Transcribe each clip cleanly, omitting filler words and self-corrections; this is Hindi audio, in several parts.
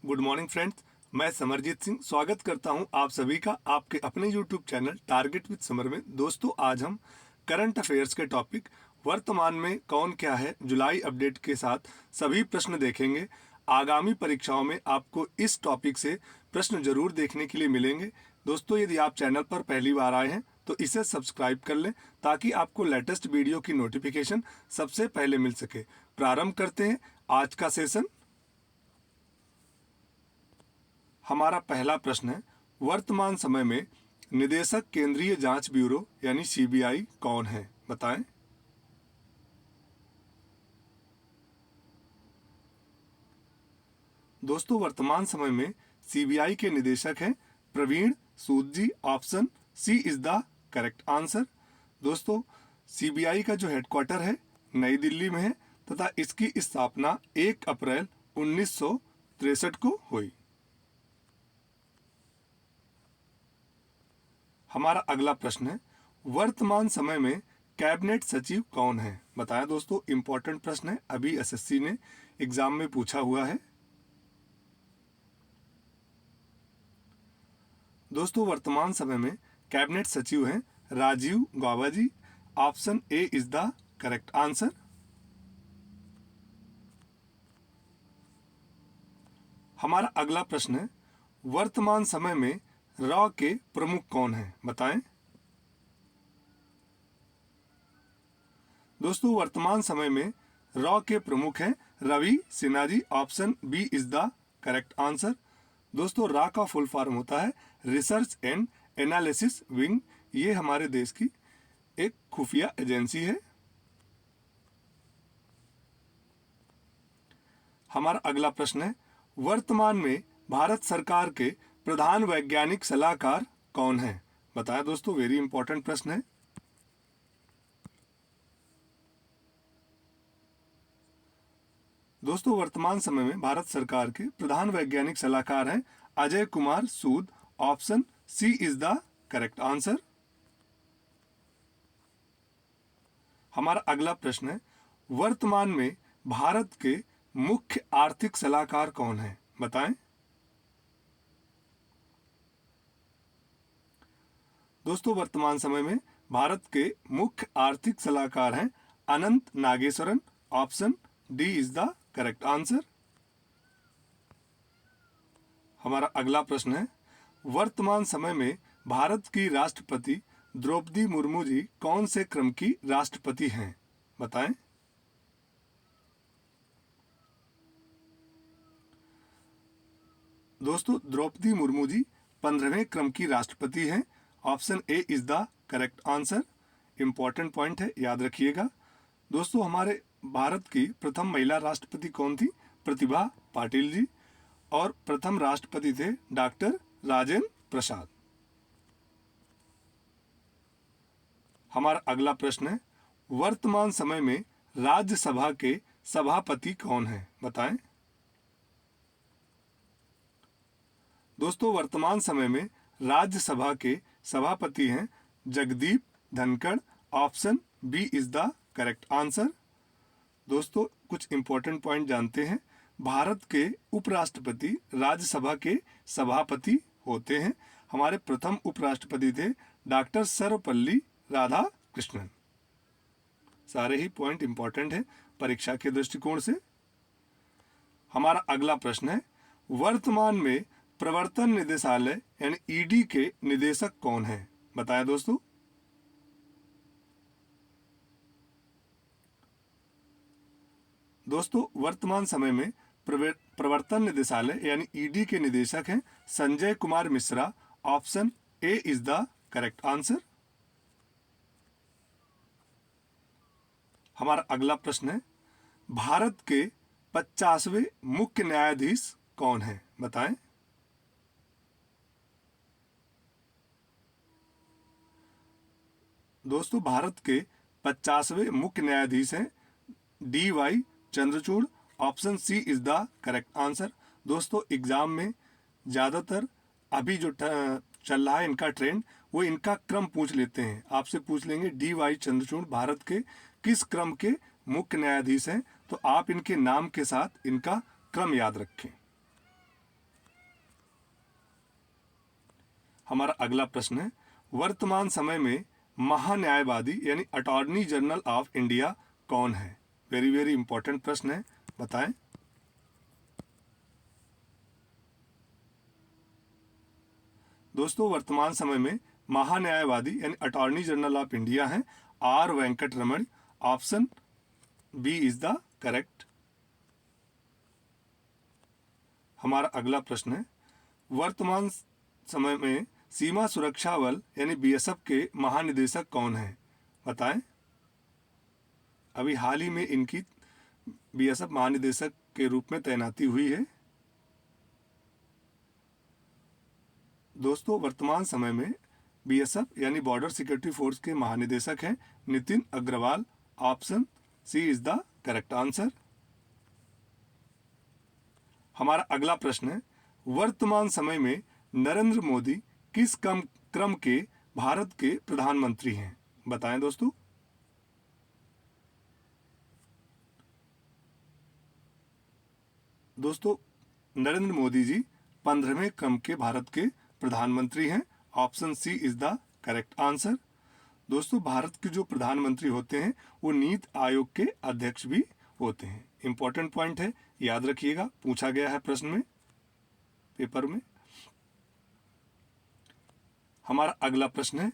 गुड मॉर्निंग फ्रेंड्स, मैं समरजीत सिंह स्वागत करता हूं आप सभी का आपके अपने YouTube channel target with summer में। दोस्तों, आज हम करंट अफेयर्स के टॉपिक वर्तमान में कौन क्या है जुलाई अपडेट के साथ सभी प्रश्न देखेंगे। आगामी परीक्षाओं में आपको इस टॉपिक से प्रश्न जरूर देखने के लिए मिलेंगे। दोस्तों, यदि आप चैनल पर पहली बार आए हैं तो इसे सब्सक्राइब कर लें ताकि आपको लेटेस्ट वीडियो की नोटिफिकेशन सबसे पहले मिल सके। प्रारंभ करते हैं आज का सेशन। हमारा पहला प्रश्न है, वर्तमान समय में निदेशक केंद्रीय जांच ब्यूरो यानी सीबीआई कौन है? बताएं। दोस्तों, वर्तमान समय में सीबीआई के निदेशक हैं Praveen Sood ji. Option C is the correct answer. दोस्तों, सीबीआई का जो हेडक्वार्टर है नई दिल्ली में है तथा इसकी स्थापना 1 अप्रैल 1963 को हुई। हमारा अगला प्रश्न है, वर्तमान समय में कैबिनेट सचिव कौन है? बताया। दोस्तों, इंपॉर्टेंट प्रश्न है, अभी एसएससी ने एग्जाम में पूछा हुआ है। दोस्तों, वर्तमान समय में कैबिनेट सचिव हैं Rajiv Gauba ji. Option A is the correct answer. हमारा अगला प्रश्न है, वर्तमान समय में रॉ के प्रमुख कौन हैं? बताएं। दोस्तों, वर्तमान समय में रॉ के प्रमुख हैं Ravi Sinha ji. Option B is the correct answer. दोस्तों, रॉ का फुल फॉर्म होता है रिसर्च एंड एनालिसिस विंग। ये हमारे देश की एक खुफिया एजेंसी है। हमारा अगला प्रश्न है, वर्तमान में भारत सरकार के प्रधान वैज्ञानिक सलाहकार कौन है? बताया। दोस्तों, वेरी इंपॉर्टेंट प्रश्न है। दोस्तों, वर्तमान समय में भारत सरकार के प्रधान वैज्ञानिक सलाहकार हैं Ajay Kumar Sood. Option C is the correct answer. हमारा अगला प्रश्न है, वर्तमान में भारत के मुख्य आर्थिक सलाहकार कौन है? बताएं। दोस्तों, वर्तमान समय में भारत के मुख्य आर्थिक सलाहकार हैं Anant Nageswaran. Option D is the correct answer. हमारा अगला प्रश्न है, वर्तमान समय में भारत की राष्ट्रपति द्रौपदी मुर्मू जी कौन से क्रम की राष्ट्रपति हैं? बताएं। दोस्तों, द्रौपदी मुर्मू जी 15वें क्रम की राष्ट्रपति हैं। Option A is the correct answer. Important point है, याद रखिएगा। दोस्तों, हमारे भारत की प्रथम महिला राष्ट्रपति कौन थी? प्रतिभा पाटिल जी। और प्रथम राष्ट्रपति थे डॉक्टर राजेंद्र प्रसाद। हमारा अगला प्रश्न है, वर्तमान समय में राज्यसभा के सभापति कौन है? बताएं। दोस्तों, वर्तमान समय में राज्यसभा के सभापति हैं Jagdeep Dhankhar. Option B is the correct answer. दोस्तों, कुछ इंपॉर्टेंट पॉइंट जानते हैं। भारत के उपराष्ट्रपति राज्यसभा के सभापति होते हैं। हमारे प्रथम उपराष्ट्रपति थे डॉक्टर सर्वपल्ली राधाकृष्णन। सारे ही पॉइंट इंपॉर्टेंट है परीक्षा के दृष्टिकोण से। हमारा अगला प्रश्न है, वर्तमान में प्रवर्तन निदेशालय यानी ईडी के निदेशक कौन है? बताया। दोस्तों, वर्तमान समय में प्रवर्तन निदेशालय यानी ईडी के निदेशक हैं Sanjay Kumar Mishra. Option A is the correct answer. हमारा अगला प्रश्न है, भारत के 50वें मुख्य न्यायाधीश कौन है? बताएं। दोस्तों, भारत के 50वें मुख्य न्यायाधीश हैं DY Chandrachud. Option C is the correct answer. दोस्तों, एग्जाम में ज़्यादातर अभी जो चल रहा है इनका ट्रेंड, वो इनका क्रम पूछ लेते हैं। आपसे पूछ लेंगे DY चंद्रचूड़ भारत के किस क्रम के मुख्य न्यायाधीश हैं, तो आप इनके नाम के साथ इनका क्रम याद रखें। हमारा अगला प्रश्न है, वर्तमान समय में महान्यायवादी यानी अटॉर्नी जनरल ऑफ इंडिया कौन है? वेरी वेरी इंपॉर्टेंट प्रश्न है, बताएं। दोस्तों, वर्तमान समय में महान्यायवादी यानी अटॉर्नी जनरल ऑफ इंडिया हैं R Venkataramani. Option B is the correct. हमारा अगला प्रश्न है, वर्तमान समय में सीमा सुरक्षा बल यानी बीएसएफ के महानिदेशक कौन हैं? बताएं। अभी हाल ही में इनकी बीएसएफ महानिदेशक के रूप में तैनाती हुई है। दोस्तों, वर्तमान समय में बीएसएफ यानी बॉर्डर सिक्योरिटी फोर्स के महानिदेशक हैं Nitin Agarwal. Option C is the correct answer. हमारा अगला प्रश्न है, वर्तमान समय में नरेंद्र मोदी किस क्रम के भारत के प्रधानमंत्री हैं? बताएं दोस्तों। दोस्तों, नरेंद्र मोदी जी 15वें क्रम के भारत के प्रधानमंत्री हैं। Option C is the correct answer. दोस्तों, भारत के जो प्रधानमंत्री होते हैं वो नीति आयोग के अध्यक्ष भी होते हैं। इंपॉर्टेंट पॉइंट है, याद रखिएगा, पूछा गया है प्रश्न में, पेपर में। हमारा अगला प्रश्न है,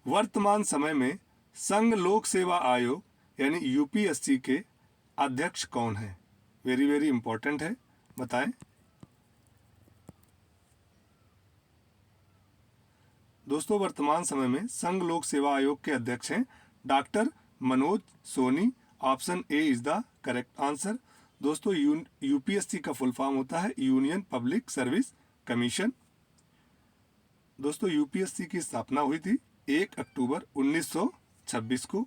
वर्तमान समय में संघ लोक सेवा आयोग यानी यूपीएससी के अध्यक्ष कौन है? वेरी वेरी इंपॉर्टेंट है, बताएं। दोस्तों, वर्तमान समय में संघ लोक सेवा आयोग के अध्यक्ष हैं doctor Manoj Soni. Option A is the correct answer. दोस्तों, यूपीएससी का फुल फॉर्म होता है यूनियन पब्लिक सर्विस कमीशन। दोस्तों, यूपीएससी की स्थापना हुई थी 1 अक्टूबर 1926 को।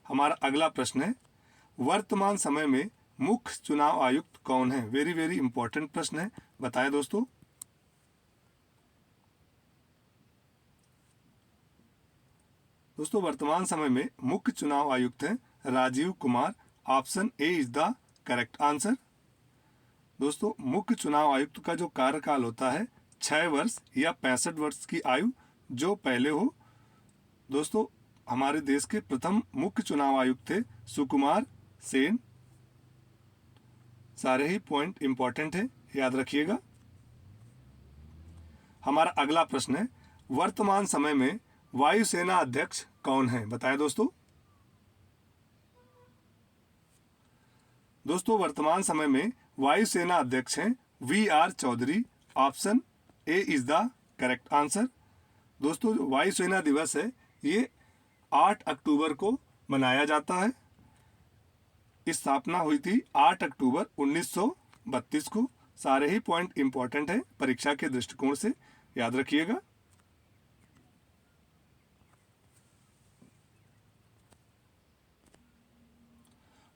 हमारा अगला प्रश्न है, वर्तमान समय में मुख्य चुनाव आयुक्त कौन है? वेरी वेरी इंपॉर्टेंट प्रश्न है, बताएं दोस्तों। दोस्तों, वर्तमान समय में मुख्य चुनाव आयुक्त हैं Rajiv Kumar. Option A is the correct answer. दोस्तों, मुख्य चुनाव आयुक्त का जो कार्यकाल होता है 6 वर्ष या 65 वर्ष की आयु जो पहले हो। दोस्तों, हमारे देश के प्रथम मुख्य चुनाव आयुक्त थे सुकुमार सेन। सारे ही पॉइंट इंपॉर्टेंट है, याद रखिएगा। हमारा अगला प्रश्न है, वर्तमान समय में वायुसेना अध्यक्ष कौन है? बताएं दोस्तों। दोस्तों, वर्तमान समय में वायुसेना अध्यक्ष हैं V R Chaudhari. Option A is the correct answer. दोस्तों, जो वायुसेना दिवस है ये 8 अक्टूबर को मनाया जाता है। इस स्थापना हुई थी 8 अक्टूबर 1932 को। सारे ही पॉइंट इंपॉर्टेंट है परीक्षा के दृष्टिकोण से, याद रखिएगा।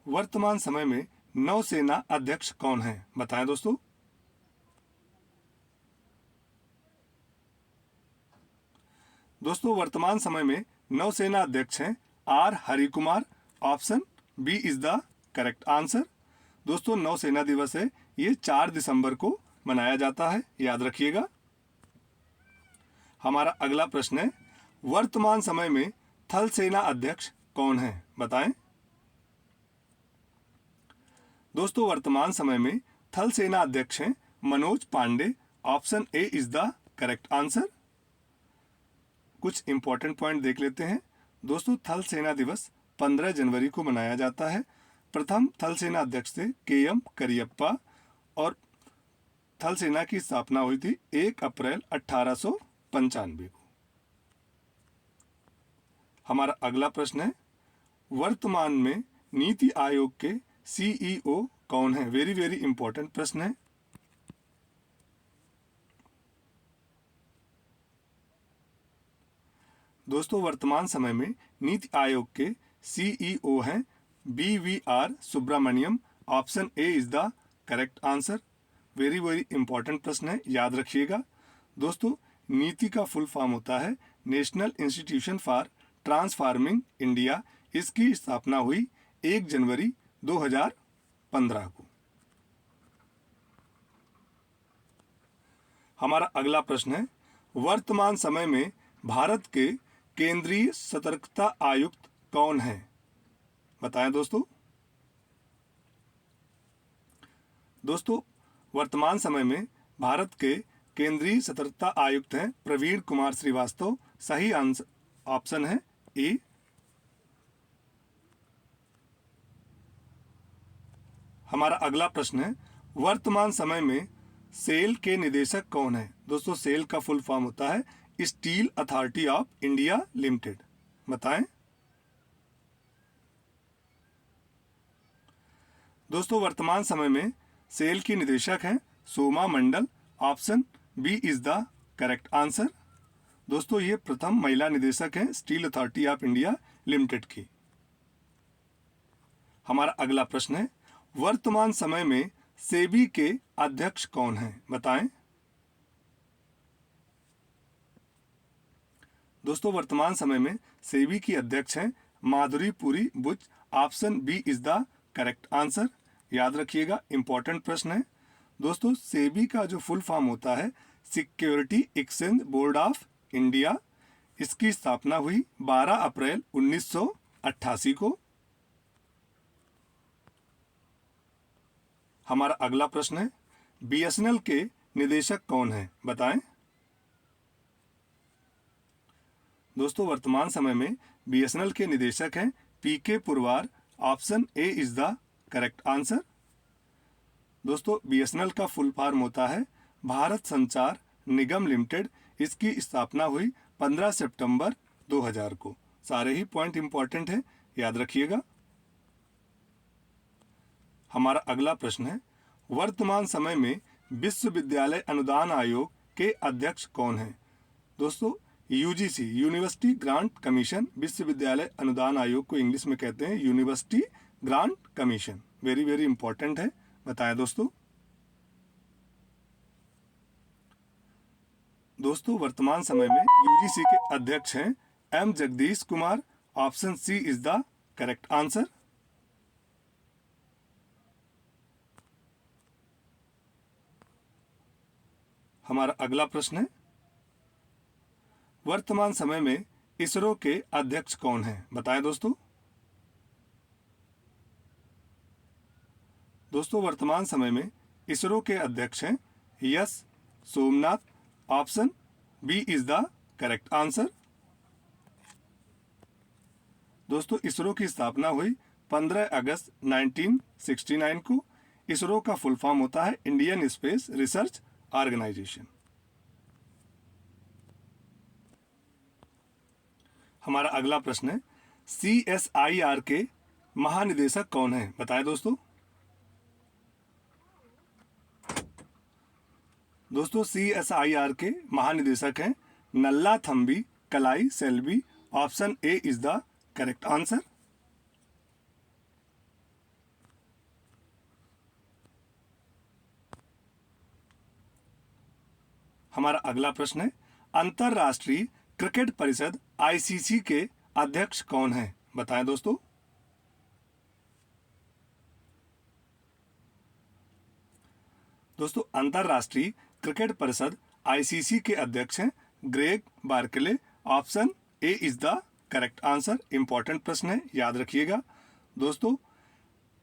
वर्तमान समय में नौसेना अध्यक्ष कौन है? बताएं दोस्तों। दोस्तों, वर्तमान समय में नौसेना अध्यक्ष हैं R Harikumar. Option B is the correct answer. दोस्तों, नौसेना दिवस है ये 4 दिसंबर को मनाया जाता है, याद रखिएगा। हमारा अगला प्रश्न है, वर्तमान समय में थल सेना अध्यक्ष कौन है? बताएं। दोस्तों, वर्तमान समय में थल सेना अध्यक्ष हैं Manoj Pande. Option A is the correct answer. कुछ इंपॉर्टेंट पॉइंट देख लेते हैं। दोस्तों, थल सेना दिवस 15 जनवरी को मनाया जाता है। प्रथम थल सेना अध्यक्ष थे के.एम. करियप्पा और थल सेना की स्थापना हुई थी 1 अप्रैल 1895 को। हमारा अगला प्रश्न है, वर्तमान में नीति आयोग के सीईओ कौन है? वेरी वेरी इंपॉर्टेंट प्रश्न है। दोस्तों, वर्तमान समय में नीति आयोग के सीईओ हैं BVR Subrahmanyam. Option A is the correct answer. Very very important प्रश्न है, याद रखिएगा। दोस्तों, नीति का फुल फॉर्म होता है national institution for transforming India. इसकी स्थापना हुई 1 जनवरी 2015 को। हमारा अगला प्रश्न है, वर्तमान समय में भारत के केंद्रीय सतर्कता आयुक्त कौन है? बताएं दोस्तों। दोस्तों, वर्तमान समय में भारत के केंद्रीय सतर्कता आयुक्त हैं प्रवीण कुमार श्रीवास्तव। सही आंसर ऑप्शन है ए। हमारा अगला प्रश्न है, वर्तमान समय में सेल के निदेशक कौन है? दोस्तों, सेल का फुल फॉर्म होता है Steel Authority of India Limited. बताएं। दोस्तों, वर्तमान समय में सेल की निदेशक हैं Soma Mondal. Option B is the correct answer. दोस्तों, ये प्रथम महिला निदेशक हैं Steel Authority of India Limited की। हमारा अगला प्रश्न है, वर्तमान समय में सेबी के अध्यक्ष कौन हैं? बताएं। दोस्तों, वर्तमान समय में सेबी की अध्यक्ष हैं Madhuri Puri Buch. Option B is the correct answer. याद रखिएगा, इंपॉर्टेंट प्रश्न है। दोस्तों, सेबी का जो फुल फॉर्म होता है security exchange board of India. इसकी स्थापना हुई 12 अप्रैल 1988 को। हमारा अगला प्रश्न है, बीएसएनएल के निदेशक कौन हैं? बताएं। दोस्तों, वर्तमान समय में बीएसएनएल के निदेशक हैं PK Purwar. Option A is the correct answer. दोस्तों, बीएसएनएल का फुल फॉर्म होता है भारत संचार निगम लिमिटेड। इसकी स्थापना हुई 15 सितंबर 2000 को। सारे ही पॉइंट इंपॉर्टेंट है, याद रखिएगा। हमारा अगला प्रश्न है, वर्तमान समय में विश्वविद्यालय अनुदान आयोग के अध्यक्ष कौन हैं? दोस्तों, यूजीसी यूनिवर्सिटी ग्रांट कमीशन, विश्वविद्यालय अनुदान आयोग को इंग्लिश में कहते हैं university grant commission. Very very important है, बताएं दोस्तों। दोस्तों, वर्तमान समय में यूजीसी के अध्यक्ष हैं M Jagadesh Kumar. Option C is the correct answer. हमारा अगला प्रश्न है, वर्तमान समय में इसरो के अध्यक्ष कौन हैं? बताएं दोस्तों। दोस्तों, वर्तमान समय में इसरो के अध्यक्ष हैं S Somanath. Option B is the correct answer. दोस्तों, इसरो की स्थापना हुई 15 अगस्त 1969 को। इसरो का फुल फॉर्म होता है इंडियन स्पेस रिसर्च ऑर्गेनाइजेशन। हमारा अगला प्रश्न है, CSIR के महानिदेशक कौन हैं? बताएं दोस्तों। दोस्तों, CSIR के महानिदेशक हैं Nallathamby Kalaiselvi. Option A is the correct answer. हमारा अगला प्रश्न है, अंतरराष्ट्रीय क्रिकेट परिषद ICC के अध्यक्ष कौन हैं? बताएं दोस्तों। दोस्तों, अंतरराष्ट्रीय क्रिकेट परिषद ICC के अध्यक्ष हैं Greg Barclay. Option A is the correct answer. Important प्रश्न है, याद रखिएगा। दोस्तों,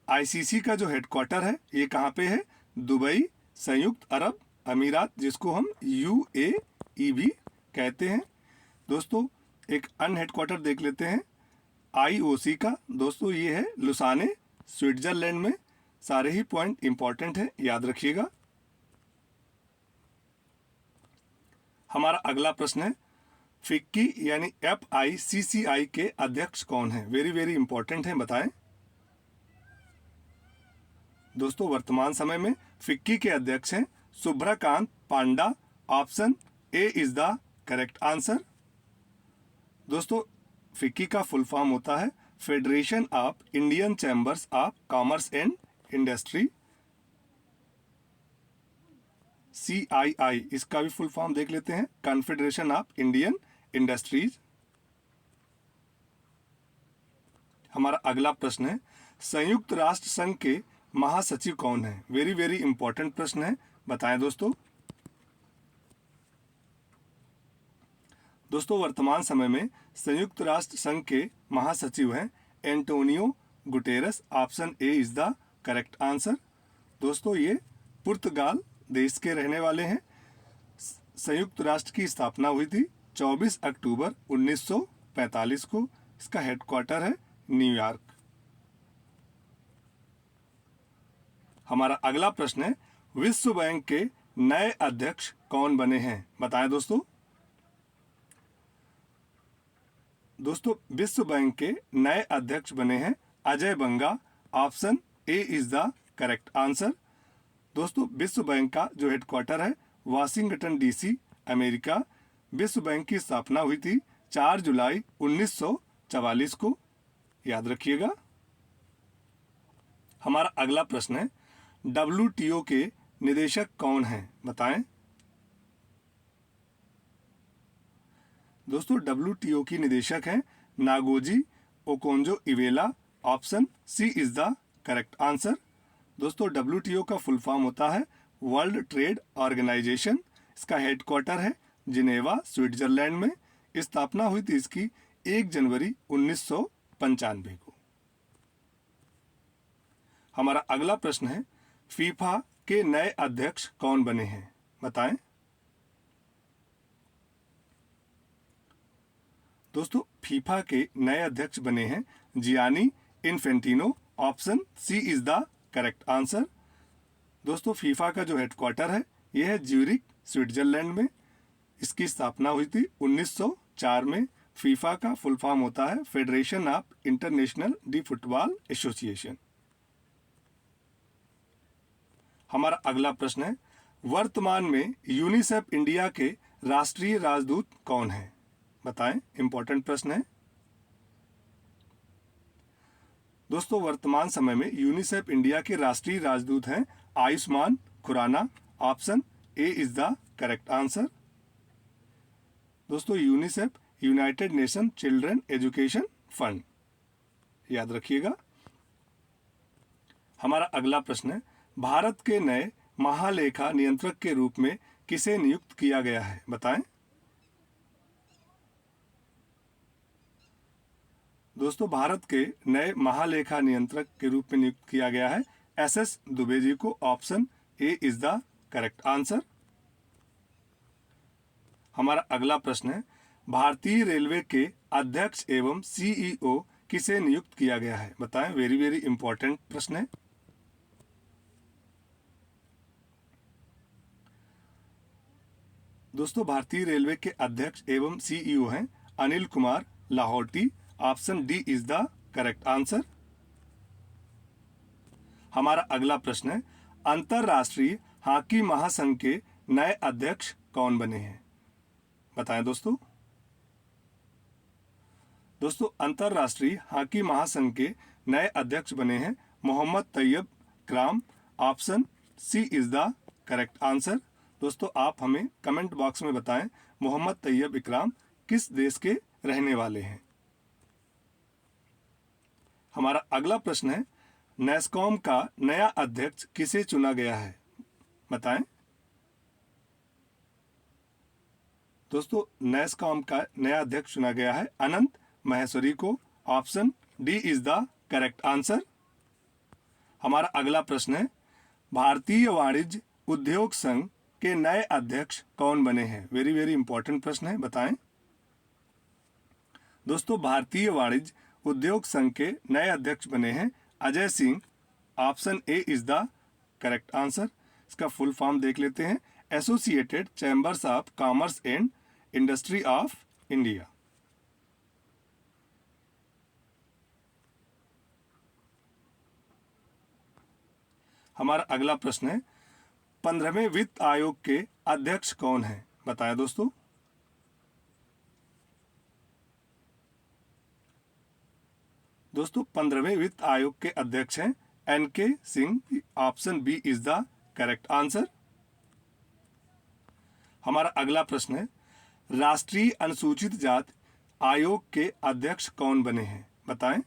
ICC का जो हेडक्वार्टर है ये कहाँ पे है? दुबई, संयुक्त अरब अमीरात, जिसको हम UAE भी कहते हैं। दोस्तों, एक अन्य हेडक्वार्टर देख लेते हैं IOC का। दोस्तों, ये है लुसाने स्विट्जरलैंड में। सारे ही पॉइंट इंपॉर्टेंट है, याद रखिएगा। हमारा अगला प्रश्न है, फिक्की यानी FICCI के अध्यक्ष कौन है? वेरी वेरी इंपॉर्टेंट है, बताएं। दोस्तों, वर्तमान समय में फिक्की के अध्यक्ष हैं Subhrakant Panda. Option A is the correct answer. दोस्तों, फिक्की का फुल फॉर्म होता है Federation of Indian Chambers of Commerce and Industry, CII। इसका भी फुल फॉर्म देख लेते हैं, कॉन्फेडरेशन ऑफ इंडियन इंडस्ट्रीज। हमारा अगला प्रश्न है, संयुक्त राष्ट्र संघ के महासचिव कौन है? वेरी वेरी इंपॉर्टेंट प्रश्न है, बताएं दोस्तों। दोस्तों वर्तमान समय में संयुक्त राष्ट्र संघ के महासचिव हैं Antonio Guterres. Option A is the correct answer. दोस्तों ये पुर्तगाल देश के रहने वाले हैं। संयुक्त राष्ट्र की स्थापना हुई थी 24 अक्टूबर 1945 को। इसका हेडक्वार्टर है न्यूयॉर्क। हमारा अगला प्रश्न है, विश्व बैंक के नए अध्यक्ष कौन बने हैं? बताएं दोस्तों। दोस्तों विश्व बैंक के नए अध्यक्ष बने हैं Ajay Banga. Option A is the correct answer. दोस्तों विश्व बैंक का जो हेडक्वार्टर है वाशिंगटन डीसी, अमेरिका। विश्व बैंक की स्थापना हुई थी 4 जुलाई 1944 को। याद रखिएगा। हमारा अगला प्रश्न है, WTO के निदेशक कौन हैं? बताएं। दोस्तों WTO की निदेशक हैं Ngozi Okonjo Iweala. Option C is the correct answer. दोस्तों WTO का फुल फॉर्म होता है वर्ल्ड ट्रेड ऑर्गेनाइजेशन। इसका हेडक्वार्टर है जिनेवा, स्विट्जरलैंड में। स्थापना हुई थी इसकी 1 जनवरी 1995 को। हमारा अगला प्रश्न है, फीफा के नए अध्यक्ष कौन बने हैं? बताएं। दोस्तों फीफा के नए अध्यक्ष बने हैं Gianni Infantino. Option C is the correct answer. दोस्तों फीफा का जो हेडक्वार्टर है यह है ज्यूरिक, स्विट्जरलैंड में। इसकी स्थापना हुई थी 1904 में। फीफा का फुल फॉर्म होता है Federation of international D football association. हमारा अगला प्रश्न है, वर्तमान में यूनिसेफ इंडिया के राष्ट्रीय राजदूत कौन है? बताएं। इंपॉर्टेंट प्रश्न है। दोस्तों वर्तमान समय में यूनिसेफ इंडिया के राष्ट्रीय राजदूत हैं Ayushmann Khurrana. Option A is the correct answer. दोस्तों UNICEF United Nation Children Education Fund. याद रखिएगा। हमारा अगला प्रश्न है, भारत के नए महालेखा नियंत्रक के रूप में किसे नियुक्त किया गया है? बताएं। दोस्तों भारत के नए महालेखा नियंत्रक के रूप में नियुक्त किया गया है SS दुबे जी को। Option A is the correct answer. हमारा अगला प्रश्न है, भारतीय रेलवे के अध्यक्ष एवं CEO किसे नियुक्त किया गया है? बताएं। वेरी वेरी इंपॉर्टेंट प्रश्न है। दोस्तों भारतीय रेलवे के अध्यक्ष एवं CEO हैं Anil Kumar Lahoti. Option D is the correct answer. हमारा अगला प्रश्न है, अंतरराष्ट्रीय हॉकी महासंघ के नए अध्यक्ष कौन बने हैं? बताएं दोस्तों। दोस्तों अंतरराष्ट्रीय हॉकी महासंघ के नए अध्यक्ष बने हैं Mohammad Tayyab Ikram. Option C is the correct answer. दोस्तों आप हमें कमेंट बॉक्स में बताएं मोहम्मद तैयब इकराम किस देश के रहने वाले हैं। हमारा अगला प्रश्न है, नेस्कॉम का नया अध्यक्ष किसे चुना गया है? बताएं। दोस्तों नेस्कॉम का नया अध्यक्ष चुना गया है अनंत महेश्वरी को। Option D is the correct answer. हमारा अगला प्रश्न है, भारतीय वाणिज्य उद्योग संघ के नए अध्यक्ष कौन बने हैं? वेरी वेरी इंपॉर्टेंट प्रश्न है। बताएं। दोस्तों भारतीय वाणिज्य उद्योग संघ के नए अध्यक्ष बने हैं Ajay Singh. Option A is the correct answer. इसका फुल फॉर्म देख लेते हैं, associated chambers of Commerce and industry of India. हमारा अगला प्रश्न है, 15वें वित्त आयोग के अध्यक्ष कौन हैं? बताएं दोस्तों। दोस्तों 15वें वित्त आयोग के अध्यक्ष हैं NK Singh. Option B is the correct answer. हमारा अगला प्रश्न है, राष्ट्रीय अनुसूचित जाति आयोग के अध्यक्ष कौन बने हैं? बताएं।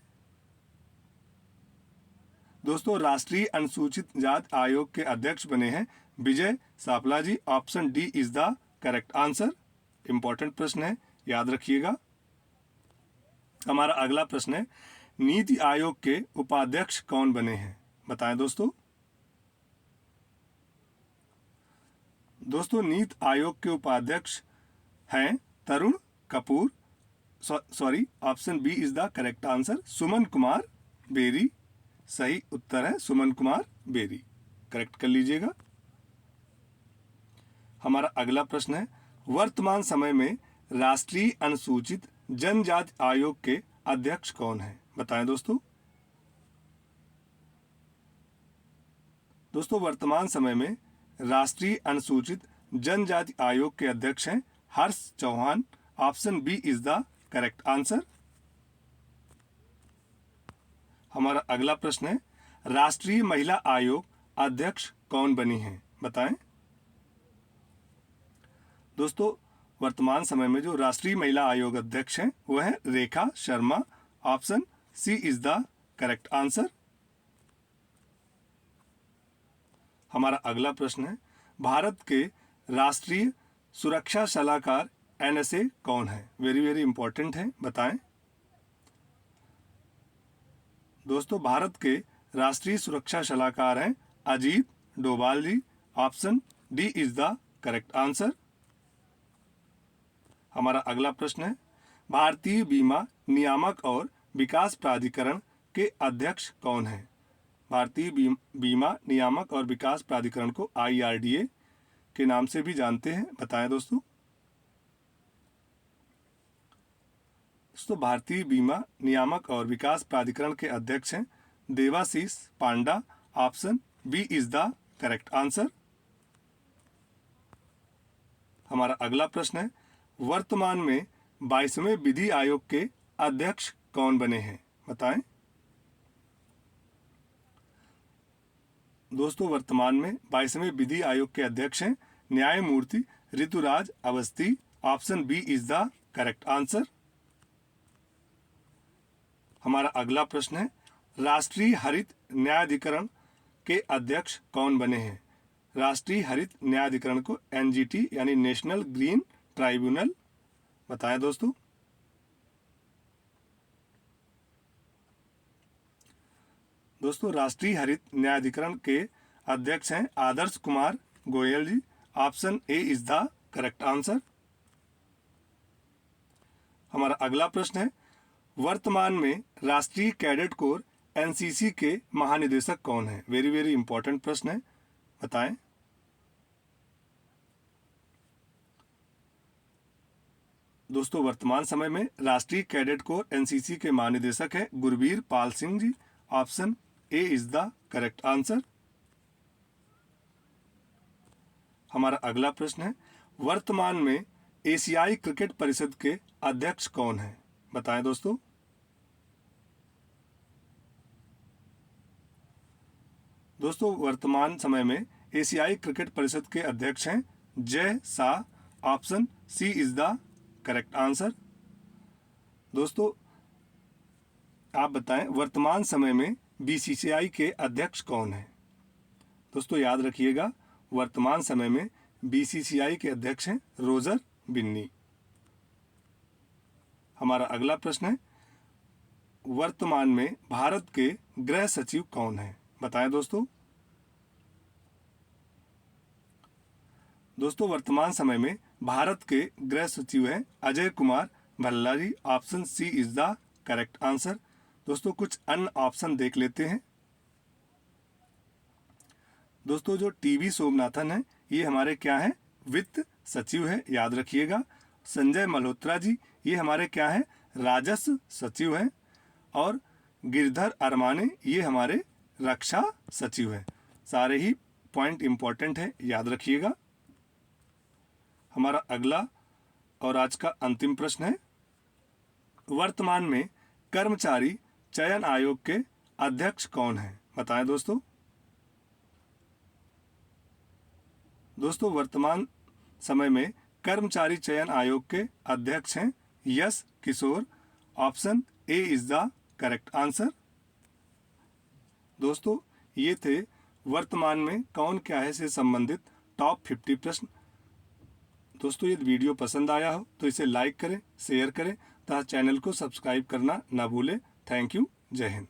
दोस्तों राष्ट्रीय अनुसूचित जाति आयोग के अध्यक्ष बने हैं Vijay Sampla ji. Option D is the correct answer. Important प्रश्न है, याद रखिएगा। हमारा अगला प्रश्न है, नीति आयोग के उपाध्यक्ष कौन बने हैं? बताएं दोस्तों। दोस्तों, नीति आयोग के उपाध्यक्ष हैं Tarun Kapoor, sorry, option B is the correct answer, Suman Kumar Bery. सही उत्तर है सुमन कुमार बेरी, करेक्ट कर लीजिएगा। हमारा अगला प्रश्न है, वर्तमान समय में राष्ट्रीय अनुसूचित जनजाति आयोग के अध्यक्ष कौन हैं? बताएं दोस्तों। दोस्तों, वर्तमान समय में राष्ट्रीय अनुसूचित जनजाति आयोग के अध्यक्ष हैं Harsh Chauhan. Option B is the correct answer. हमारा अगला प्रश्न है, राष्ट्रीय महिला आयोग अध्यक्ष कौन बनी हैं? बताएं दोस्तों। वर्तमान समय में जो राष्ट्रीय महिला आयोग अध्यक्ष हैं वो है Rekha Sharma. Option C is the correct answer. हमारा अगला प्रश्न है, भारत के राष्ट्रीय सुरक्षा सलाहकार एनएसए कौन है? वेरी वेरी इंपॉर्टेंट है, बताएं दोस्तों। भारत के राष्ट्रीय सुरक्षा सलाहकार हैं Ajit Doval ji. Option D is the correct answer. हमारा अगला प्रश्न है, भारतीय बीमा नियामक और विकास प्राधिकरण के अध्यक्ष कौन हैं? भारतीय बीमा नियामक और विकास प्राधिकरण को IRDA के नाम से भी जानते हैं, बताएं दोस्तों। भारतीय बीमा नियामक और विकास प्राधिकरण के अध्यक्ष हैं Debashish Panda. Option B is the correct answer. हमारा अगला प्रश्न है, वर्तमान में 22वें विधि आयोग के अध्यक्ष कौन बने हैं? बताएं दोस्तों। वर्तमान में 22वें विधि आयोग के अध्यक्ष हैं न्यायमूर्ति Rituraj Awasthi. Option B is the correct answer. हमारा अगला प्रश्न है, राष्ट्रीय हरित न्यायाधिकरण के अध्यक्ष कौन बने हैं? राष्ट्रीय हरित न्यायाधिकरण को NGT यानी नेशनल ग्रीन ट्राइब्यूनल, बताएं दोस्तों। दोस्तों, राष्ट्रीय हरित न्यायाधिकरण के अध्यक्ष हैं Adarsh Kumar Goel ji. Option A is the correct answer. हमारा अगला प्रश्न है, वर्तमान में राष्ट्रीय कैडेट कोर NCC के महानिदेशक कौन है? वेरी वेरी इंपॉर्टेंट प्रश्न है, बताएं दोस्तों। वर्तमान समय में राष्ट्रीय कैडेट कोर NCC के महानिदेशक हैं Gurbir Pal Singh ji. Option A is the correct answer. हमारा अगला प्रश्न है, वर्तमान में एशियाई क्रिकेट परिषद के अध्यक्ष कौन हैं? बताएं दोस्तों। दोस्तों, वर्तमान समय में एशियाई क्रिकेट परिषद के अध्यक्ष हैं Jay Shah. Option C is the correct answer. दोस्तों, आप बताएं वर्तमान समय में BCCI के अध्यक्ष कौन हैं? दोस्तों, याद रखिएगा, वर्तमान समय में BCCI के अध्यक्ष हैं रोजर बिन्नी। हमारा अगला प्रश्न है, वर्तमान में भारत के गृह सचिव कौन हैं? बताएं दोस्तों। दोस्तों, वर्तमान समय में भारत के गृह सचिव हैं Ajay Kumar Bhalla ji. Option C is the correct answer. दोस्तों, कुछ अन्य ऑप्शन देख लेते हैं। दोस्तों, जो TB सोमनाथन है ये हमारे क्या है? वित्त सचिव है, याद रखिएगा। संजय मल्होत्रा जी ये हमारे क्या है? राजस्व सचिव हैं। और गिरधर अरमाने ये हमारे रक्षा सचिव हैं। सारे ही पॉइंट इंपॉर्टेंट है, याद रखिएगा। हमारा अगला और आज का अंतिम प्रश्न है, वर्तमान में कर्मचारी चयन आयोग के अध्यक्ष कौन हैं? बताएं दोस्तों। दोस्तों, वर्तमान समय में कर्मचारी चयन आयोग के अध्यक्ष हैं Yash Kishore. Option A is the correct answer. दोस्तों, ये थे वर्तमान में कौन क्या है से संबंधित टॉप 50 प्रश्न। दोस्तों यदि वीडियो पसंद आया हो तो इसे लाइक करें, शेयर करें तथा चैनल को सब्सक्राइब करना ना भूलें। Thank you. जय हिंद।